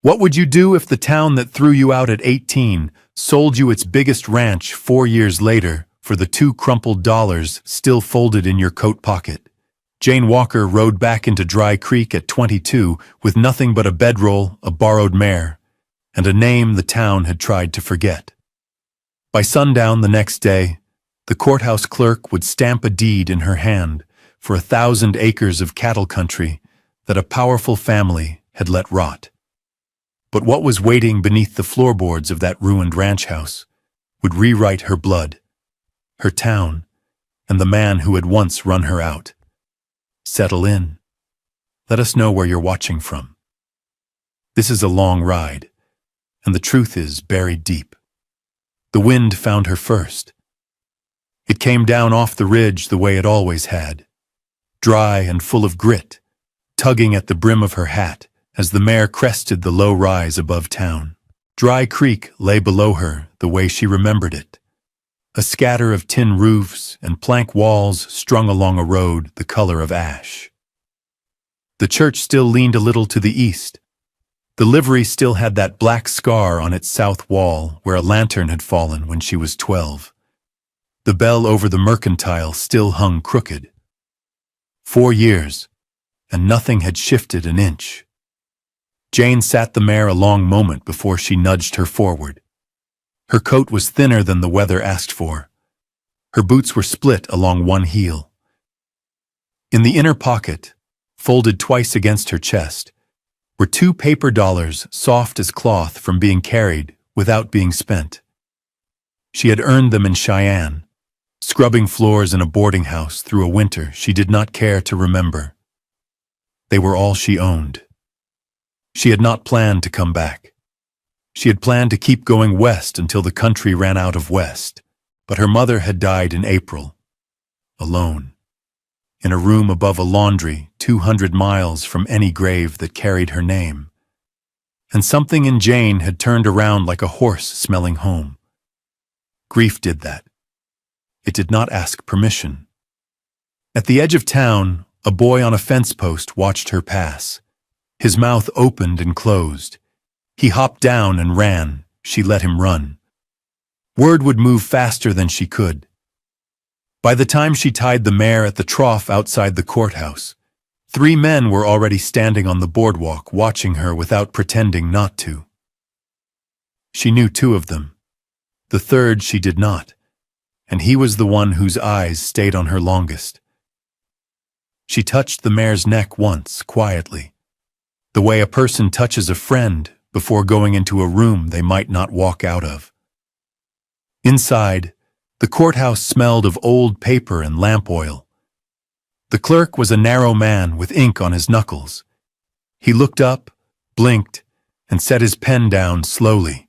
What would you do if the town that threw you out at 18 sold you its biggest ranch 4 years later for the 2 crumpled dollars still folded in your coat pocket? Jane Walker rode back into Dry Creek at 22 with nothing but a bedroll, a borrowed mare, and a name the town had tried to forget. By sundown the next day, the courthouse clerk would stamp a deed in her hand for 1,000 acres of cattle country that a powerful family had let rot. But what was waiting beneath the floorboards of that ruined ranch house would rewrite her blood, her town, and the man who had once run her out. Settle in. Let us know where you're watching from. This is a long ride, and the truth is buried deep. The wind found her first. It came down off the ridge the way it always had, dry and full of grit, tugging at the brim of her hat as the mare crested the low rise above town. Dry Creek lay below her the way she remembered it, a scatter of tin roofs and plank walls strung along a road the color of ash. The church still leaned a little to the east. The livery still had that black scar on its south wall where a lantern had fallen when she was 12. The bell over the mercantile still hung crooked. 4 years, and nothing had shifted an inch. Jane sat the mare a long moment before she nudged her forward. Her coat was thinner than the weather asked for. Her boots were split along one heel. In the inner pocket, folded twice against her chest, were 2 paper dollars soft as cloth from being carried without being spent. She had earned them in Cheyenne, scrubbing floors in a boarding house through a winter she did not care to remember. They were all she owned. She had not planned to come back. She had planned to keep going west until the country ran out of west, but her mother had died in April, alone, in a room above a laundry 200 miles from any grave that carried her name. And something in Jane had turned around like a horse smelling home. Grief did that. It did not ask permission. At the edge of town, a boy on a fence post watched her pass. His mouth opened and closed. He hopped down and ran. She let him run. Word would move faster than she could. By the time she tied the mare at the trough outside the courthouse, 3 men were already standing on the boardwalk watching her without pretending not to. She knew 2 of them. The third she did not, and he was the one whose eyes stayed on her longest. She touched the mare's neck once, quietly, the way a person touches a friend before going into a room they might not walk out of. Inside, the courthouse smelled of old paper and lamp oil. The clerk was a narrow man with ink on his knuckles. He looked up, blinked, and set his pen down slowly,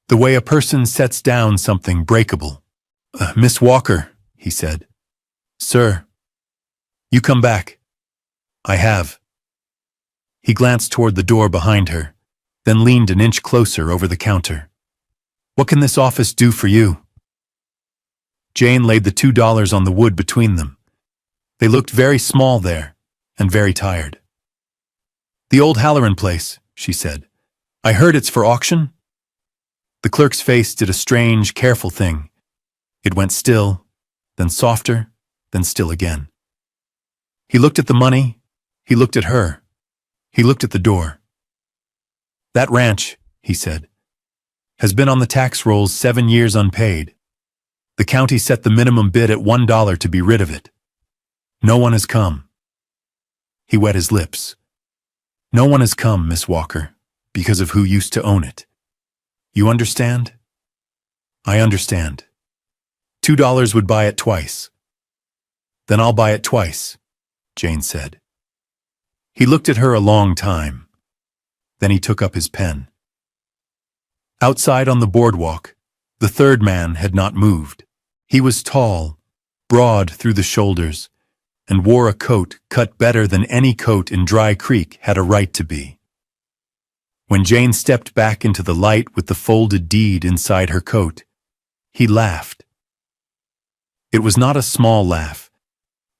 the way a person sets down something breakable. Miss Walker, he said. Sir. You come back. I have. He glanced toward the door behind her, then leaned an inch closer over the counter. What can this office do for you? Jane laid the $2 on the wood between them. They looked very small there, and very tired. The old Halloran place, she said. I heard it's for auction? The clerk's face did a strange, careful thing. It went still, then softer, then still again. He looked at the money, he looked at her. He looked at the door. That ranch, he said, has been on the tax rolls 7 years unpaid. The county set the minimum bid at $1 to be rid of it. No one has come. He wet his lips. No one has come, Miss Walker, because of who used to own it. You understand? I understand. $2 would buy it twice. Then I'll buy it twice, Jane said. He looked at her a long time. Then he took up his pen. Outside on the boardwalk, the third man had not moved. He was tall, broad through the shoulders, and wore a coat cut better than any coat in Dry Creek had a right to be. When Jane stepped back into the light with the folded deed inside her coat, he laughed. It was not a small laugh.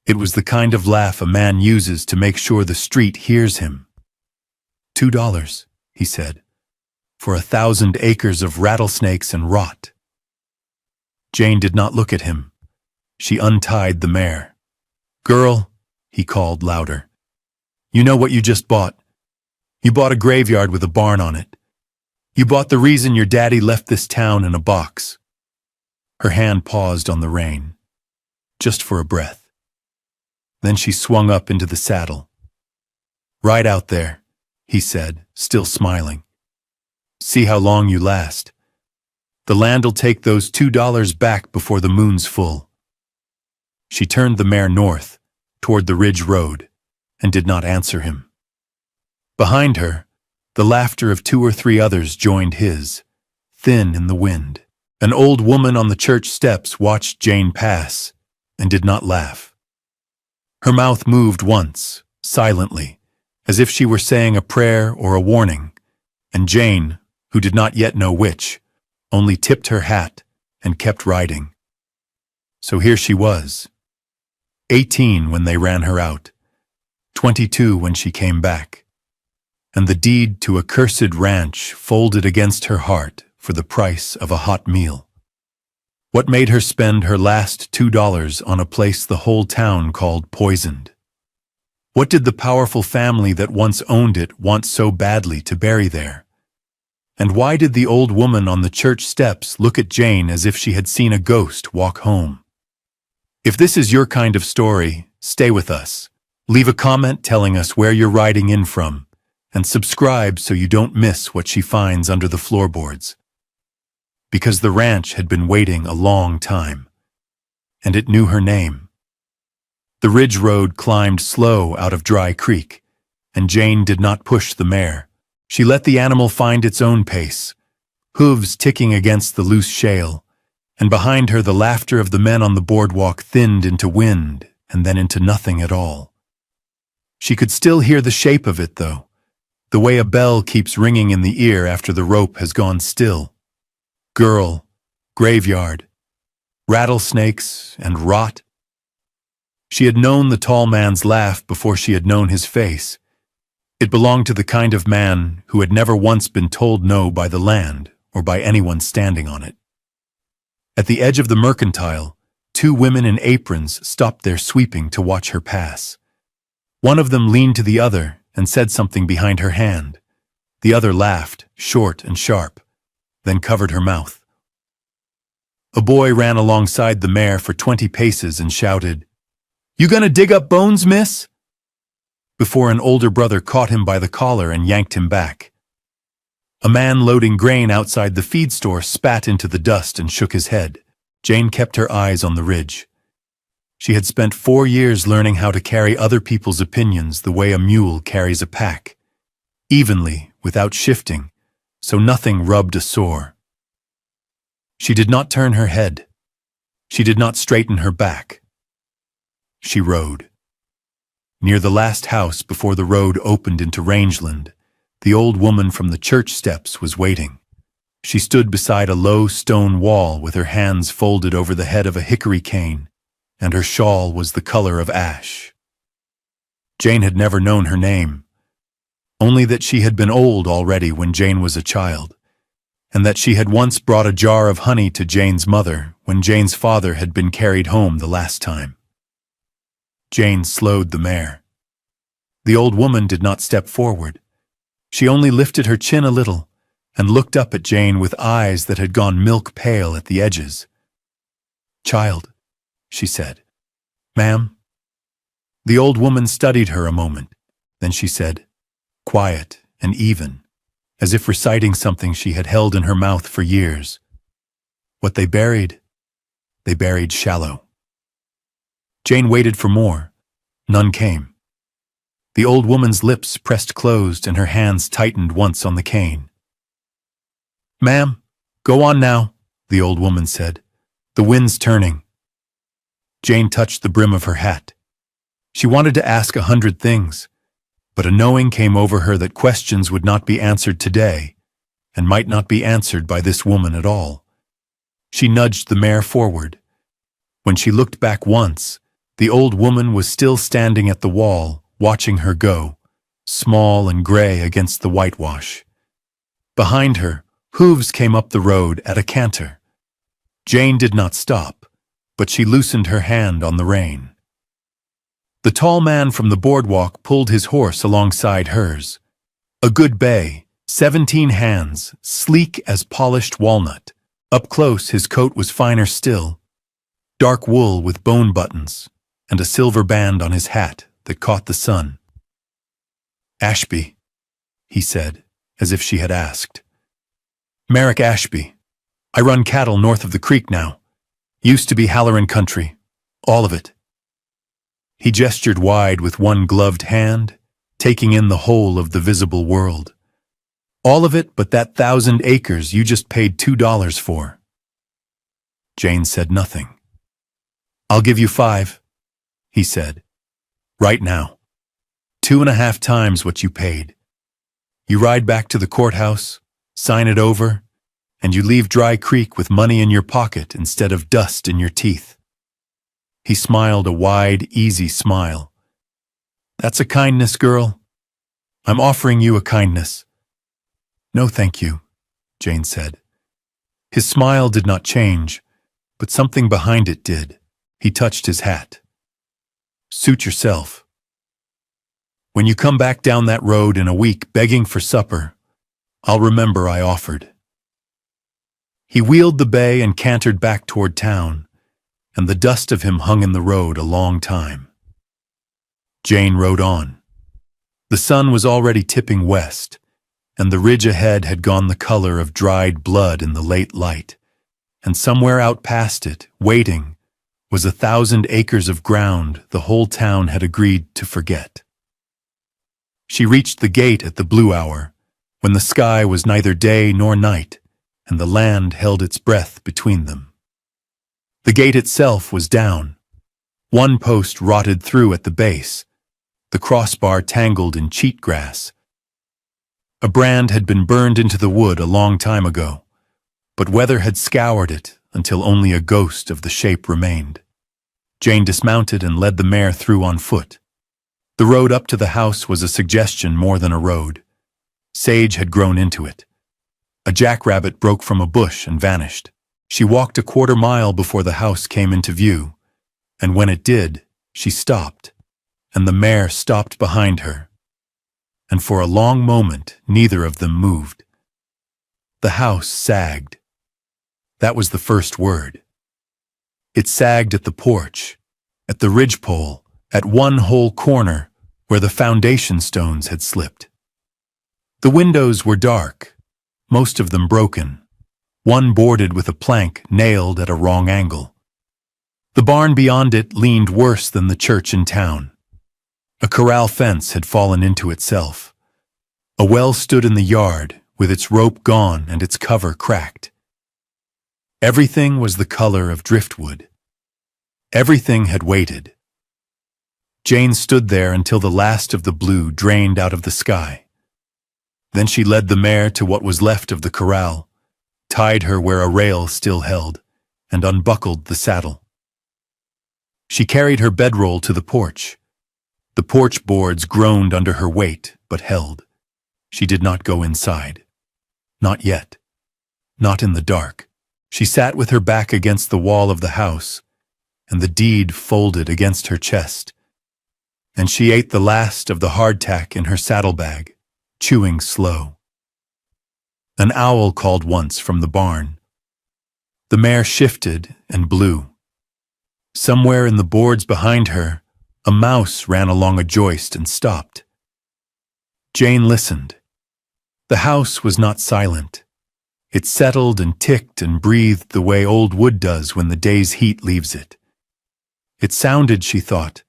It was the kind of laugh a man uses to make sure the street hears him. $2, he said, "for 1,000 acres of rattlesnakes and rot." Jane did not look at him. She untied the mare. "Girl," he called louder, "you know what you just bought? You bought a graveyard with a barn on it. You bought the reason your daddy left this town in a box." Her hand paused on the rein, just for a breath. Then she swung up into the saddle. "Ride out there," he said, still smiling. "See how long you last. The land'll take those $2 back before the moon's full." She turned the mare north, toward the ridge road, and did not answer him. Behind her, the laughter of 2 or 3 others joined his, thin in the wind. An old woman on the church steps watched Jane pass, and did not laugh. Her mouth moved once, silently, as if she were saying a prayer or a warning, and Jane, who did not yet know which, only tipped her hat and kept riding. So here she was, 18 when they ran her out, 22 when she came back, and the deed to a cursed ranch folded against her heart for the price of a hot meal. What made her spend her last $2 on a place the whole town called poisoned? What did the powerful family that once owned it want so badly to bury there? And why did the old woman on the church steps look at Jane as if she had seen a ghost walk home? If this is your kind of story, stay with us. Leave a comment telling us where you're riding in from, and subscribe so you don't miss what she finds under the floorboards. Because the ranch had been waiting a long time, and it knew her name. The ridge road climbed slow out of Dry Creek, and Jane did not push the mare. She let the animal find its own pace, hooves ticking against the loose shale, and behind her the laughter of the men on the boardwalk thinned into wind and then into nothing at all. She could still hear the shape of it, though, the way a bell keeps ringing in the ear after the rope has gone still. Girl, graveyard, rattlesnakes, and rot. She had known the tall man's laugh before she had known his face. It belonged to the kind of man who had never once been told no by the land or by anyone standing on it. At the edge of the mercantile, 2 women in aprons stopped their sweeping to watch her pass. One of them leaned to the other and said something behind her hand. The other laughed, short and sharp, then covered her mouth. A boy ran alongside the mare for 20 paces and shouted, "You gonna dig up bones, miss?" before an older brother caught him by the collar and yanked him back. A man loading grain outside the feed store spat into the dust and shook his head. Jane kept her eyes on the ridge. She had spent 4 years learning how to carry other people's opinions the way a mule carries a pack, evenly, without shifting, so nothing rubbed a sore. She did not turn her head. She did not straighten her back. She rode. Near the last house before the road opened into rangeland, the old woman from the church steps was waiting. She stood beside a low stone wall with her hands folded over the head of a hickory cane, and her shawl was the color of ash. Jane had never known her name, only that she had been old already when Jane was a child, and that she had once brought a jar of honey to Jane's mother when Jane's father had been carried home the last time. Jane slowed the mare. The old woman did not step forward. She only lifted her chin a little and looked up at Jane with eyes that had gone milk pale at the edges. "Child," she said. "Ma'am?" The old woman studied her a moment. Then she said, quiet and even, as if reciting something she had held in her mouth for years. "What they buried shallow." Jane waited for more. None came. The old woman's lips pressed closed and her hands tightened once on the cane. "Ma'am, go on now," the old woman said. "The wind's turning." Jane touched the brim of her hat. She wanted to ask 100 things, but a knowing came over her that questions would not be answered today, and might not be answered by this woman at all. She nudged the mare forward. When she looked back once, the old woman was still standing at the wall, watching her go, small and gray against the whitewash. Behind her, hooves came up the road at a canter. Jane did not stop, but she loosened her hand on the rein. The tall man from the boardwalk pulled his horse alongside hers. A good bay, 17 hands, sleek as polished walnut. Up close, his coat was finer still, dark wool with bone buttons, and a silver band on his hat that caught the sun. "Ashby," he said, as if she had asked. "Merrick Ashby. I run cattle north of the creek now. Used to be Halloran country. All of it." He gestured wide with one gloved hand, taking in the whole of the visible world. "All of it but that 1,000 acres you just paid $2 for." Jane said nothing. "I'll give you 5, he said. "Right now. 2.5 times what you paid. You ride back to the courthouse, sign it over, and you leave Dry Creek with money in your pocket instead of dust in your teeth." He smiled a wide, easy smile. "That's a kindness, girl. I'm offering you a kindness." "No, thank you," Jane said. His smile did not change, but something behind it did. He touched his hat. "Suit yourself. When you come back down that road in a week begging for supper, I'll remember I offered." He wheeled the bay and cantered back toward town, and the dust of him hung in the road a long time. Jane rode on. The sun was already tipping west, and the ridge ahead had gone the color of dried blood in the late light, and somewhere out past it, waiting, was 1,000 acres of ground the whole town had agreed to forget. She reached the gate at the blue hour, when the sky was neither day nor night, and the land held its breath between them. The gate itself was down. One post rotted through at the base, the crossbar tangled in cheatgrass. A brand had been burned into the wood a long time ago, but weather had scoured it until only a ghost of the shape remained. Jane dismounted and led the mare through on foot. The road up to the house was a suggestion more than a road. Sage had grown into it. A jackrabbit broke from a bush and vanished. She walked a 1/4 mile before the house came into view, and when it did, she stopped, and the mare stopped behind her. And for a long moment, neither of them moved. The house sagged. That was the first word. It sagged at the porch, at the ridgepole, at one whole corner where the foundation stones had slipped. The windows were dark, most of them broken, one boarded with a plank nailed at a wrong angle. The barn beyond it leaned worse than the church in town. A corral fence had fallen into itself. A well stood in the yard, with its rope gone and its cover cracked. Everything was the color of driftwood. Everything had waited. Jane stood there until the last of the blue drained out of the sky. Then she led the mare to what was left of the corral, tied her where a rail still held, and unbuckled the saddle. She carried her bedroll to the porch. The porch boards groaned under her weight, but held. She did not go inside. Not yet. Not in the dark. She sat with her back against the wall of the house, and the deed folded against her chest. And she ate the last of the hardtack in her saddlebag, chewing slow. An owl called once from the barn. The mare shifted and blew. Somewhere in the boards behind her, a mouse ran along a joist and stopped. Jane listened. The house was not silent. It settled and ticked and breathed the way old wood does when the day's heat leaves it. It sounded, she thought,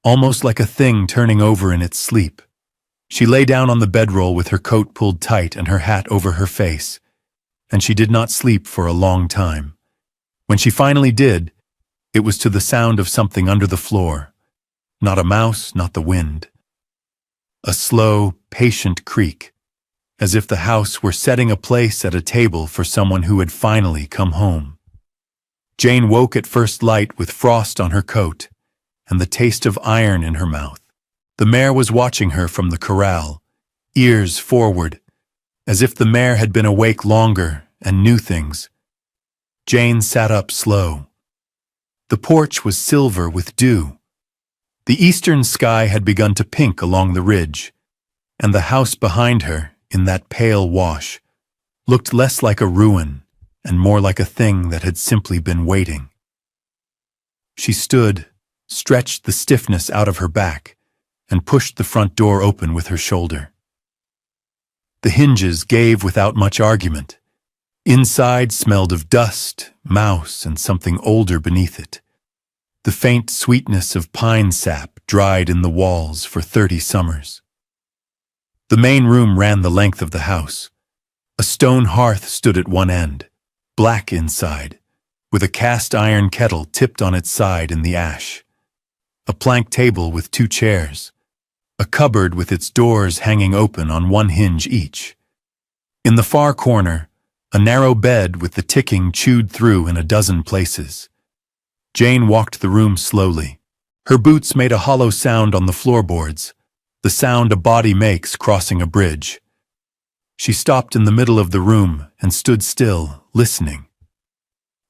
almost like a thing turning over in its sleep. She lay down on the bedroll with her coat pulled tight and her hat over her face, and she did not sleep for a long time. When she finally did, it was to the sound of something under the floor. Not a mouse, not the wind. A slow, patient creak, as if the house were setting a place at a table for someone who had finally come home. Jane woke at first light with frost on her coat and the taste of iron in her mouth. The mare was watching her from the corral, ears forward, as if the mare had been awake longer and knew things. Jane sat up slow. The porch was silver with dew. The eastern sky had begun to pink along the ridge, and the house behind her, in that pale wash, looked less like a ruin and more like a thing that had simply been waiting. She stood, stretched the stiffness out of her back, and pushed the front door open with her shoulder. The hinges gave without much argument. Inside smelled of dust, mouse, and something older beneath it. The faint sweetness of pine sap dried in the walls for 30 summers. The main room ran the length of the house. A stone hearth stood at one end, black inside, with a cast iron kettle tipped on its side in the ash. A plank table with 2 chairs. A cupboard with its doors hanging open on one hinge each. In the far corner, a narrow bed with the ticking chewed through in a dozen places. Jane walked the room slowly. Her boots made a hollow sound on the floorboards, the sound a body makes crossing a bridge. She stopped in the middle of the room and stood still, listening.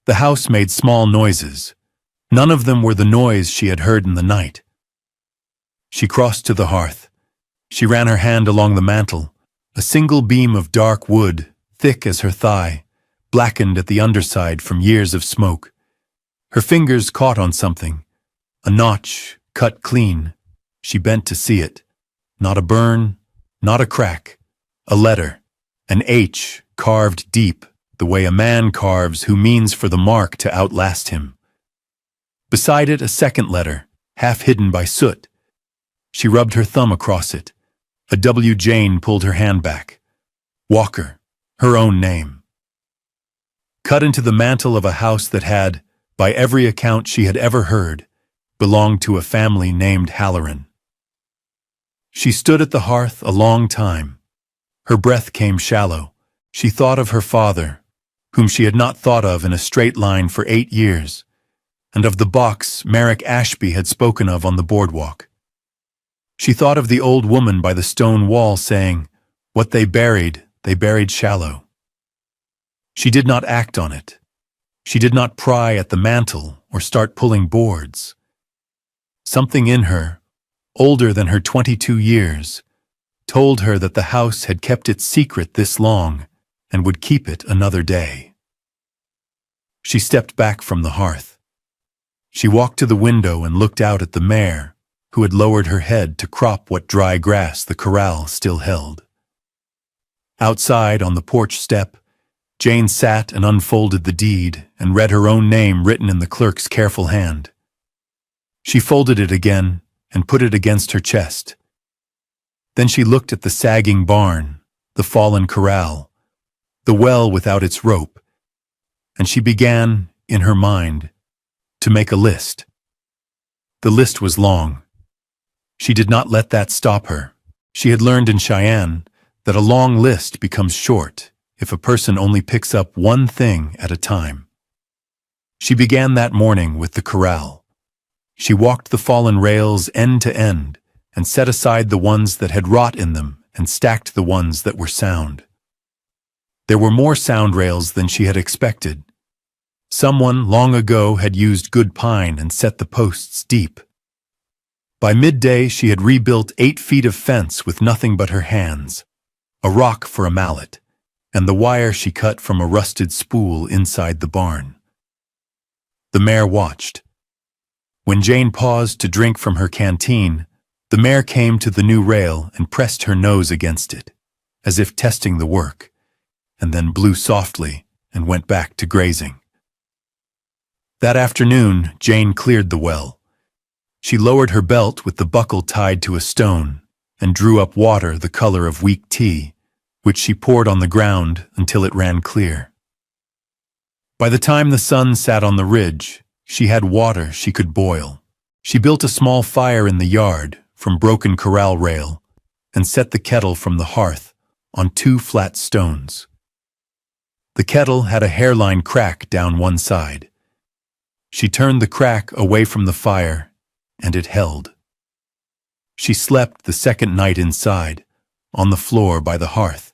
The house made small noises. None of them were the noise she had heard in the night. She crossed to the hearth. She ran her hand along the mantel, a single beam of dark wood, thick as her thigh, blackened at the underside from years of smoke. Her fingers caught on something, a notch, cut clean. She bent to see it. Not a burn, not a crack, a letter, an H carved deep, the way a man carves who means for the mark to outlast him. Beside it, a second letter, half hidden by soot. She rubbed her thumb across it. A W. Jane pulled her hand back. Walker, her own name. Cut into the mantel of a house that had, by every account she had ever heard, belonged to a family named Halloran. She stood at the hearth a long time. Her breath came shallow. She thought of her father, whom she had not thought of in a straight line for 8 years, and of the box Merrick Ashby had spoken of on the boardwalk. She thought of the old woman by the stone wall saying, "What they buried shallow." She did not act on it. She did not pry at the mantel or start pulling boards. Something in her, older than her 22 years, told her that the house had kept its secret this long and would keep it another day. She stepped back from the hearth. She walked to the window and looked out at the mare, who had lowered her head to crop what dry grass the corral still held. Outside, on the porch step, Jane sat and unfolded the deed and read her own name written in the clerk's careful hand. She folded it again and put it against her chest. Then she looked at the sagging barn, the fallen corral, the well without its rope, and she began, in her mind, to make a list. The list was long. She did not let that stop her. She had learned in Cheyenne that a long list becomes short if a person only picks up one thing at a time. She began that morning with the corral. She walked the fallen rails end to end and set aside the ones that had rot in them and stacked the ones that were sound. There were more sound rails than she had expected. Someone long ago had used good pine and set the posts deep. By midday she had rebuilt 8 feet of fence with nothing but her hands, a rock for a mallet, and the wire she cut from a rusted spool inside the barn. The mare watched. When Jane paused to drink from her canteen, the mare came to the new rail and pressed her nose against it, as if testing the work, and then blew softly and went back to grazing. That afternoon, Jane cleared the well. She lowered her belt with the buckle tied to a stone and drew up water the color of weak tea, which she poured on the ground until it ran clear. By the time the sun sat on the ridge, she had water she could boil. She built a small fire in the yard from broken corral rail and set the kettle from the hearth on 2 flat stones. The kettle had a hairline crack down one side. She turned the crack away from the fire, and it held. She slept the second night inside, on the floor by the hearth,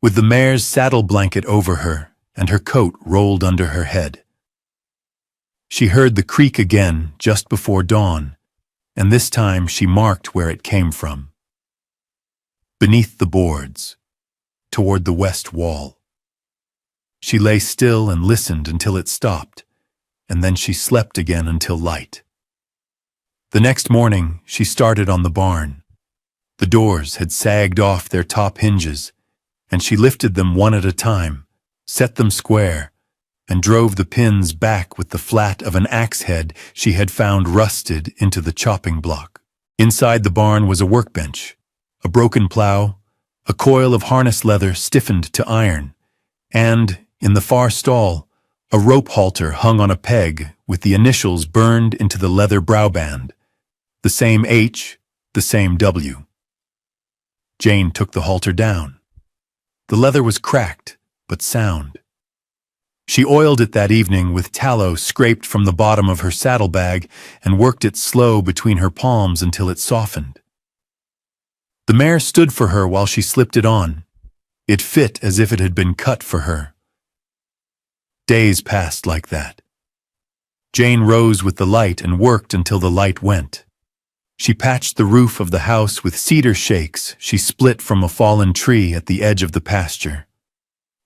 with the mare's saddle blanket over her and her coat rolled under her head. She heard the creak again just before dawn, and this time she marked where it came from. Beneath the boards, toward the west wall. She lay still and listened until it stopped, and then she slept again until light. The next morning, she started on the barn. The doors had sagged off their top hinges, and she lifted them one at a time, set them square, and drove the pins back with the flat of an axe head she had found rusted into the chopping block. Inside the barn was a workbench, a broken plow, a coil of harness leather stiffened to iron, and, in the far stall, a rope halter hung on a peg with the initials burned into the leather browband, the same H, the same W. Jane took the halter down. The leather was cracked, but sound. She oiled it that evening with tallow scraped from the bottom of her saddlebag and worked it slow between her palms until it softened. The mare stood for her while she slipped it on. It fit as if it had been cut for her. Days passed like that. Jane rose with the light and worked until the light went. She patched the roof of the house with cedar shakes she split from a fallen tree at the edge of the pasture.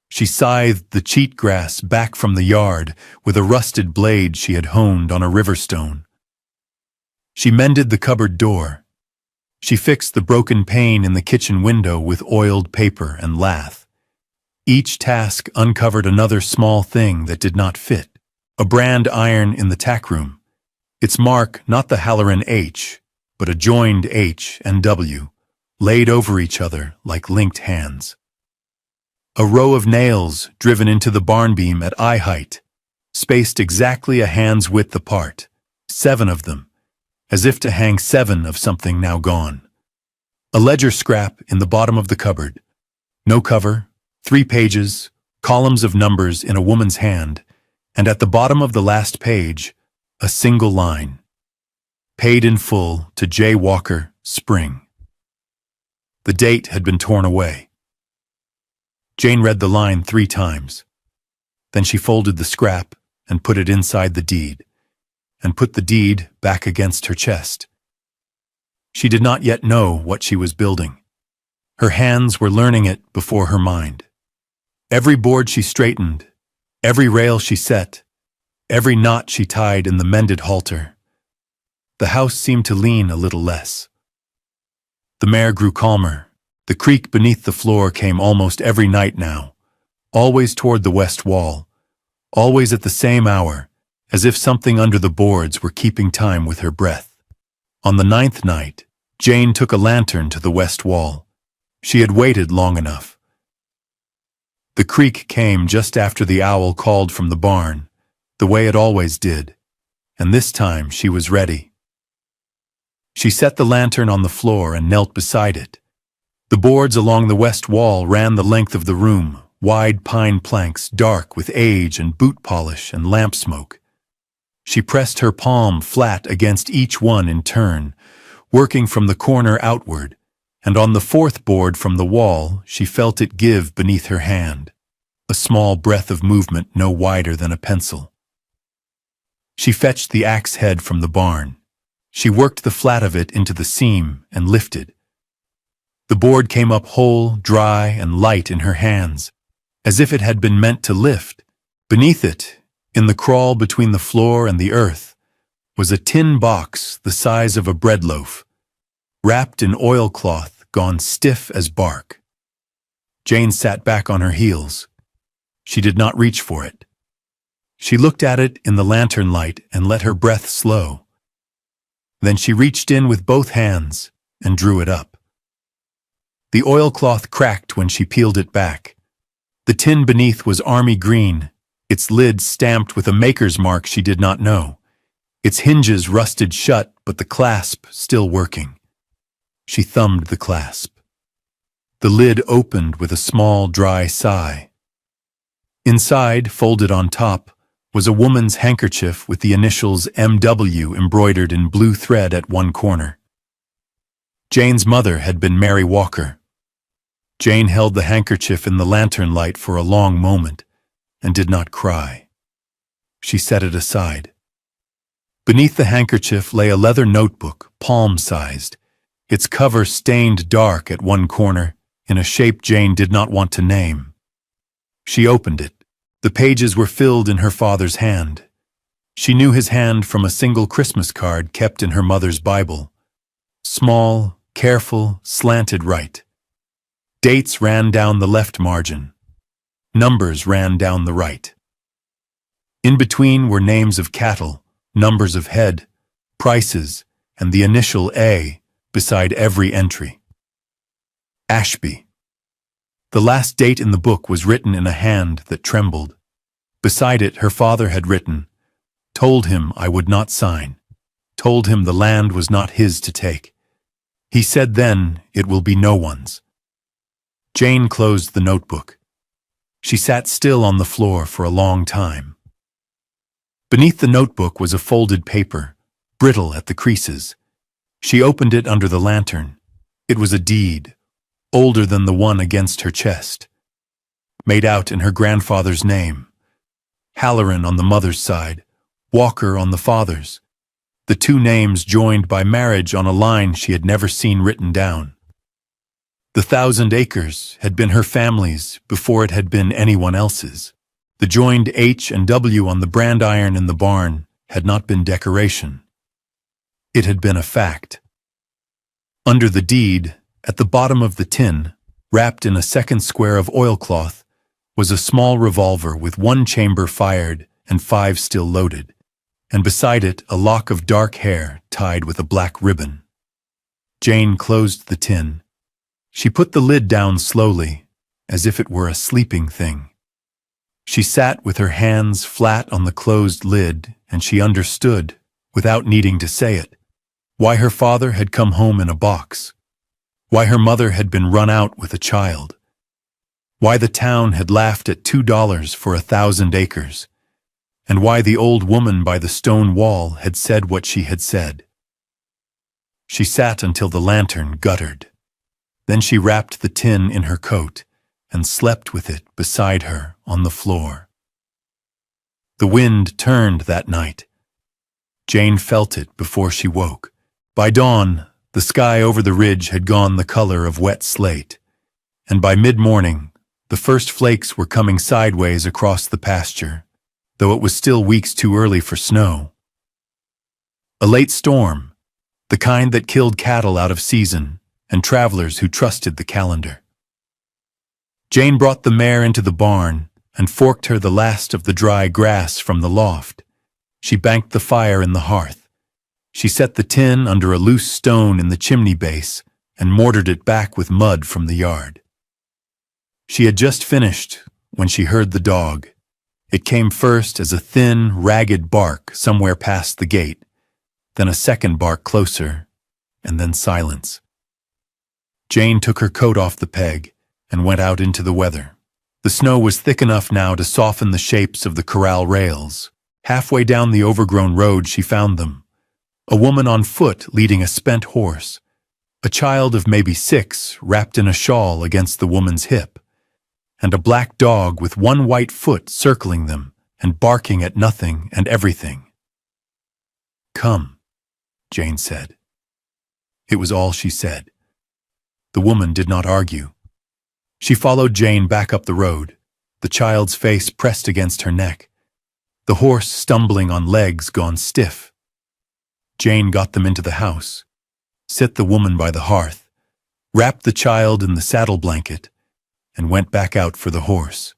She scythed the cheat grass back from the yard with a rusted blade she had honed on a river stone. She mended the cupboard door. She fixed the broken pane in the kitchen window with oiled paper and lath. Each task uncovered another small thing that did not fit. A brand iron in the tack room. Its mark not the Halloran H, but a joined H and W, laid over each other like linked hands. A row of nails driven into the barn beam at eye height, spaced exactly a hand's width apart, 7 of them, as if to hang 7 of something now gone. A ledger scrap in the bottom of the cupboard. No cover, 3 pages, columns of numbers in a woman's hand, and at the bottom of the last page, a single line. Paid in full to J. Walker, Spring. The date had been torn away. Jane read the line 3 times. Then she folded the scrap and put it inside the deed, and put the deed back against her chest. She did not yet know what she was building. Her hands were learning it before her mind. Every board she straightened, every rail she set, every knot she tied in the mended halter. The house seemed to lean a little less. The mare grew calmer. The creak beneath the floor came almost every night now, always toward the west wall, always at the same hour, as if something under the boards were keeping time with her breath. On the 9th night, Jane took a lantern to the west wall. She had waited long enough. The creak came just after the owl called from the barn, the way it always did, and this time she was ready. She set the lantern on the floor and knelt beside it. The boards along the west wall ran the length of the room, wide pine planks, dark with age and boot polish and lamp smoke. She pressed her palm flat against each one in turn, working from the corner outward, and on the 4th board from the wall she felt it give beneath her hand, a small breath of movement no wider than a pencil. She fetched the axe head from the barn. She worked the flat of it into the seam and lifted. The board came up whole, dry, and light in her hands, as if it had been meant to lift. Beneath it, in the crawl between the floor and the earth, was a tin box the size of a bread loaf, wrapped in oilcloth gone stiff as bark. Jane sat back on her heels. She did not reach for it. She looked at it in the lantern light and let her breath slow. Then she reached in with both hands and drew it up. The oilcloth cracked when she peeled it back. The tin beneath was army green, its lid stamped with a maker's mark she did not know, its hinges rusted shut but the clasp still working. She thumbed the clasp. The lid opened with a small, dry sigh. Inside, folded on top, was a woman's handkerchief with the initials M.W. embroidered in blue thread at one corner. Jane's mother had been Mary Walker. Jane held the handkerchief in the lantern light for a long moment and did not cry. She set it aside. Beneath the handkerchief lay a leather notebook, palm-sized, its cover stained dark at one corner in a shape Jane did not want to name. She opened it. The pages were filled in her father's hand. She knew his hand from a single Christmas card kept in her mother's Bible. Small, careful, slanted right. Dates ran down the left margin. Numbers ran down the right. In between were names of cattle, numbers of head, prices, and the initial A beside every entry. Ashby. The last date in the book was written in a hand that trembled. Beside it, her father had written, "Told him I would not sign. Told him the land was not his to take. He said then it will be no one's." Jane closed the notebook. She sat still on the floor for a long time. Beneath the notebook was a folded paper, brittle at the creases. She opened it under the lantern. It was a deed, older than the one against her chest, made out in her grandfather's name. Halloran on the mother's side, Walker on the father's, the two names joined by marriage on a line she had never seen written down. The 1,000 acres had been her family's before it had been anyone else's. The joined H and W on the brand iron in the barn had not been decoration. It had been a fact. Under the deed, at the bottom of the tin, wrapped in a second square of oilcloth, was a small revolver with 1 chamber fired and 5 still loaded, and beside it a lock of dark hair tied with a black ribbon. Jane closed the tin. She put the lid down slowly, as if it were a sleeping thing. She sat with her hands flat on the closed lid, and she understood, without needing to say it, why her father had come home in a box, why her mother had been run out with a child, why the town had laughed at $2 for 1,000 acres, and why the old woman by the stone wall had said what she had said. She sat until the lantern guttered. Then she wrapped the tin in her coat and slept with it beside her on the floor. The wind turned that night. Jane felt it before she woke. By dawn, the sky over the ridge had gone the color of wet slate, and by mid-morning, the first flakes were coming sideways across the pasture, though it was still weeks too early for snow. A late storm, the kind that killed cattle out of season and travelers who trusted the calendar. Jane brought the mare into the barn and forked her the last of the dry grass from the loft. She banked the fire in the hearth. She set the tin under a loose stone in the chimney base and mortared it back with mud from the yard. She had just finished when she heard the dog. It came first as a thin, ragged bark somewhere past the gate, then a second bark closer, and then silence. Jane took her coat off the peg and went out into the weather. The snow was thick enough now to soften the shapes of the corral rails. Halfway down the overgrown road she found them. A woman on foot leading a spent horse. A child of maybe 6 wrapped in a shawl against the woman's hip. And a black dog with 1 white foot circling them and barking at nothing and everything. "Come," Jane said. It was all she said. The woman did not argue. She followed Jane back up the road, the child's face pressed against her neck, the horse stumbling on legs gone stiff. Jane got them into the house, set the woman by the hearth, wrapped the child in the saddle blanket, and went back out for the horse.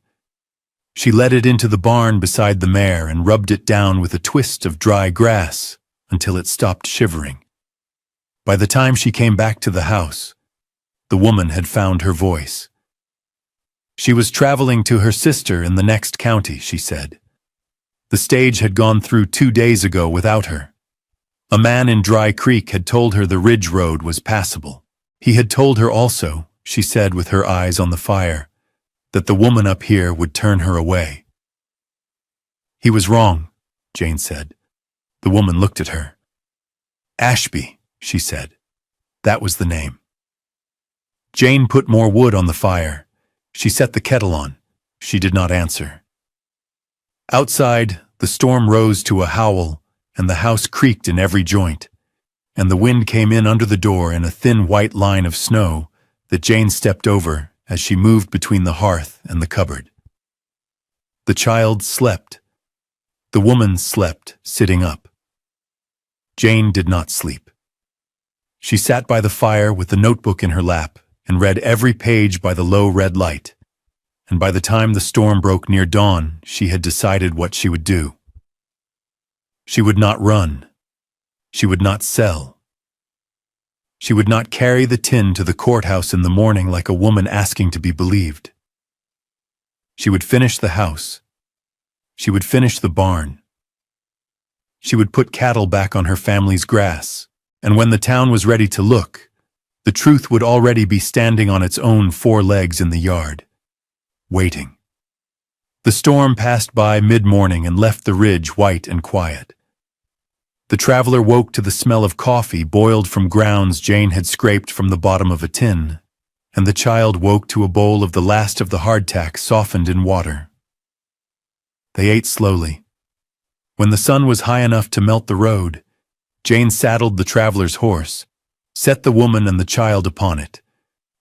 She led it into the barn beside the mare and rubbed it down with a twist of dry grass until it stopped shivering. By the time she came back to the house, the woman had found her voice. She was traveling to her sister in the next county, she said. The stage had gone through 2 days ago without her. A man in Dry Creek had told her the ridge road was passable. He had told her also, she said with her eyes on the fire, that the woman up here would turn her away. He was wrong, Jane said. The woman looked at her. Ashby, she said. That was the name. Jane put more wood on the fire. She set the kettle on. She did not answer. Outside, the storm rose to a howl, and the house creaked in every joint, and the wind came in under the door in a thin white line of snow that Jane stepped over as she moved between the hearth and the cupboard. The child slept. The woman slept, sitting up. Jane did not sleep. She sat by the fire with the notebook in her lap and read every page by the low red light, and by the time the storm broke near dawn, she had decided what she would do. She would not run. She would not sell. She would not carry the tin to the courthouse in the morning like a woman asking to be believed. She would finish the house. She would finish the barn. She would put cattle back on her family's grass, and when the town was ready to look, the truth would already be standing on its own 4 legs in the yard, waiting. The storm passed by mid-morning and left the ridge white and quiet. The traveler woke to the smell of coffee boiled from grounds Jane had scraped from the bottom of a tin, and the child woke to a bowl of the last of the hardtack softened in water. They ate slowly. When the sun was high enough to melt the road, Jane saddled the traveler's horse, set the woman and the child upon it,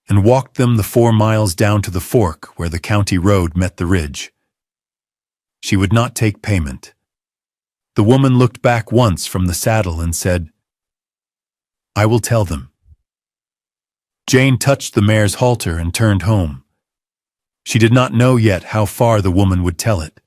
and walked them the 4 miles down to the fork where the county road met the ridge. She would not take payment. The woman looked back once from the saddle and said, "I will tell them." Jane touched the mare's halter and turned home. She did not know yet how far the woman would tell it.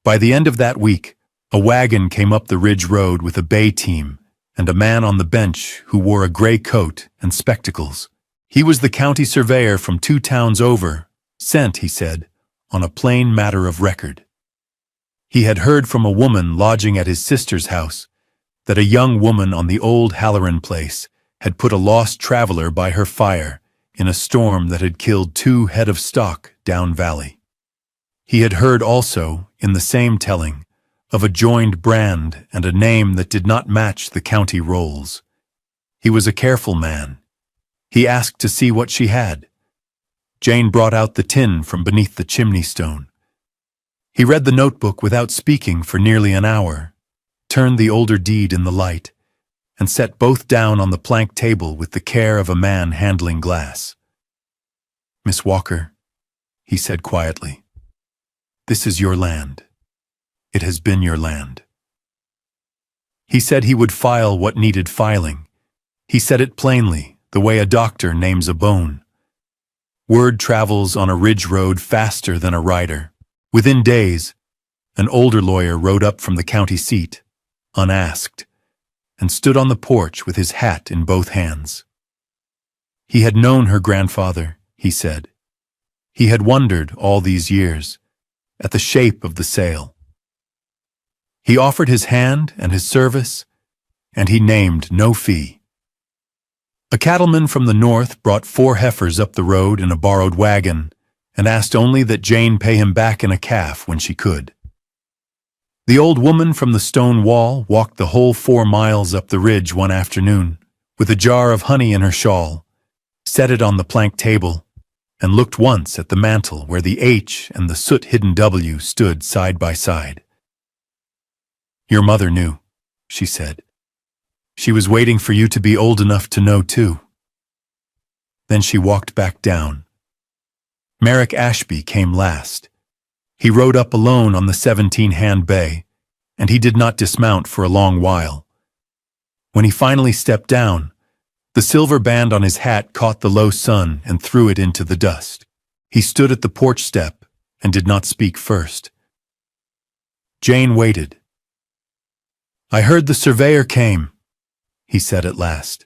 By the end of that week, a wagon came up the ridge road with a bay team and a man on the bench who wore a gray coat and spectacles. He was the county surveyor from 2 towns over, sent, he said, on a plain matter of record. He had heard from a woman lodging at his sister's house that a young woman on the old Halloran place had put a lost traveler by her fire in a storm that had killed 2 head of stock down valley. He had heard also, in the same telling, of a joined brand and a name that did not match the county rolls. He was a careful man. He asked to see what she had. Jane brought out the tin from beneath the chimney stone. He read the notebook without speaking for nearly an hour, turned the older deed in the light, and set both down on the plank table with the care of a man handling glass. "Miss Walker," he said quietly, "this is your land. It has been your land." He said he would file what needed filing. He said it plainly, the way a doctor names a bone. Word travels on a ridge road faster than a rider. Within days, an older lawyer rode up from the county seat, unasked, and stood on the porch with his hat in both hands. He had known her grandfather, he said. He had wondered all these years at the shape of the sale. He offered his hand and his service, and he named no fee. A cattleman from the north brought 4 heifers up the road in a borrowed wagon, and asked only that Jane pay him back in a calf when she could. The old woman from the stone wall walked the whole 4 miles up the ridge one afternoon, with a jar of honey in her shawl, set it on the plank table, and looked once at the mantel where the H and the soot-hidden W stood side by side. "Your mother knew," she said. "She was waiting for you to be old enough to know too." Then she walked back down. Merrick Ashby came last. He rode up alone on the 17-hand bay, and he did not dismount for a long while. When he finally stepped down, the silver band on his hat caught the low sun and threw it into the dust. He stood at the porch step and did not speak first. Jane waited. "I heard the surveyor came," he said at last.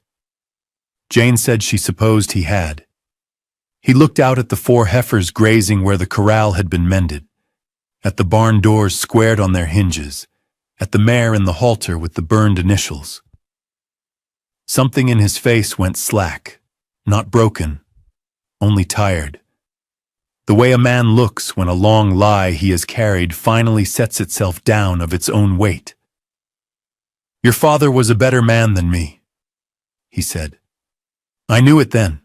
Jane said she supposed he had. He looked out at the 4 heifers grazing where the corral had been mended, at the barn doors squared on their hinges, at the mare in the halter with the burned initials. Something in his face went slack, not broken, only tired. The way a man looks when a long lie he has carried finally sets itself down of its own weight. "Your father was a better man than me," he said. "I knew it then.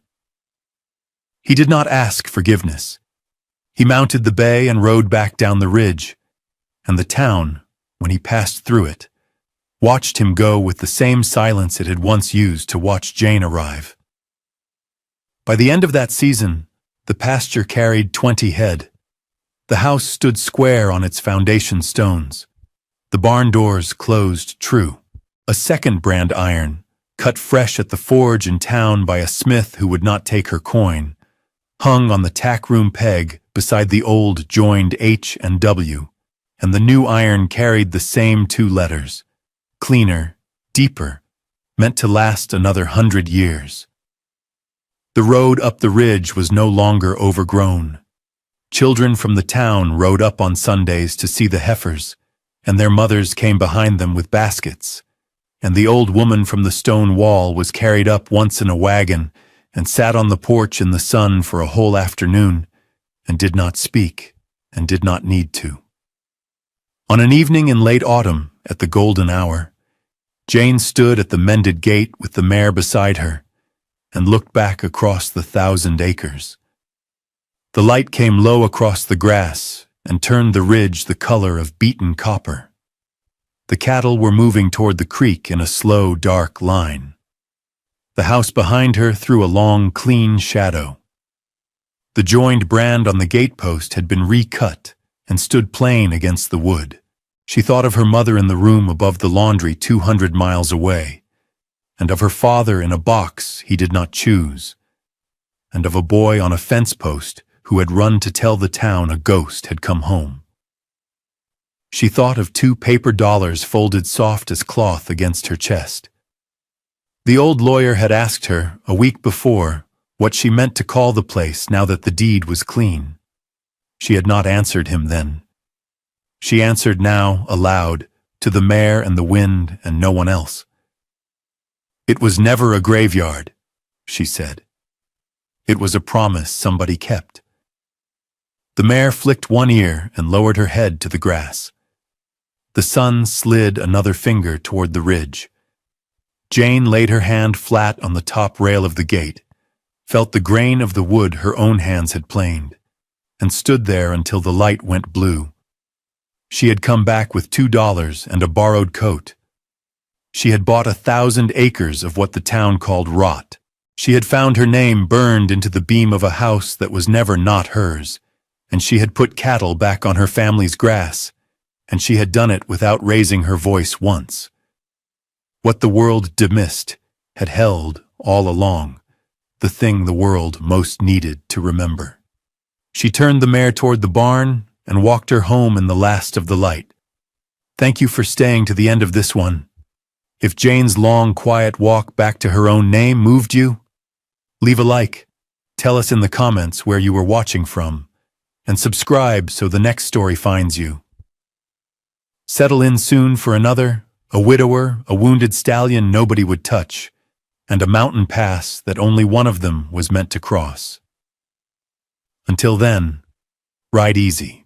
He did not ask forgiveness. He mounted the bay and rode back down the ridge, and the town, when he passed through it, watched him go with the same silence it had once used to watch Jane arrive. By the end of that season, the pasture carried 20 head. The house stood square on its foundation stones. The barn doors closed true. A second brand iron, cut fresh at the forge in town by a smith who would not take her coin, hung on the tackroom peg beside the old joined H and W, and the new iron carried the same 2 letters, cleaner, deeper, meant to last another 100 years. The road up the ridge was no longer overgrown. Children from the town rode up on Sundays to see the heifers, and their mothers came behind them with baskets, and the old woman from the stone wall was carried up once in a wagon and sat on the porch in the sun for a whole afternoon, and did not speak, and did not need to. On an evening in late autumn, at the golden hour, Jane stood at the mended gate with the mare beside her, and looked back across the 1,000 acres. The light came low across the grass, and turned the ridge the color of beaten copper. The cattle were moving toward the creek in a slow, dark line. The house behind her threw a long, clean shadow. The joined brand on the gatepost had been recut and stood plain against the wood. She thought of her mother in the room above the laundry 200 miles away, and of her father in a box he did not choose, and of a boy on a fence post who had run to tell the town a ghost had come home. She thought of 2 paper dollars folded soft as cloth against her chest. The old lawyer had asked her, a week before, what she meant to call the place now that the deed was clean. She had not answered him then. She answered now, aloud, to the mare and the wind and no one else. "It was never a graveyard," she said. "It was a promise somebody kept." The mare flicked one ear and lowered her head to the grass. The sun slid another finger toward the ridge. Jane laid her hand flat on the top rail of the gate, felt the grain of the wood her own hands had planed, and stood there until the light went blue. She had come back with $2 and a borrowed coat. She had bought 1,000 acres of what the town called rot. She had found her name burned into the beam of a house that was never not hers, and she had put cattle back on her family's grass, and she had done it without raising her voice once. What the world dismissed had held, all along, the thing the world most needed to remember. She turned the mare toward the barn and walked her home in the last of the light. Thank you for staying to the end of this one. If Jane's long, quiet walk back to her own name moved you, leave a like, tell us in the comments where you were watching from, and subscribe so the next story finds you. Settle in soon for another, a widower, a wounded stallion nobody would touch, and a mountain pass that only one of them was meant to cross. Until then, ride easy.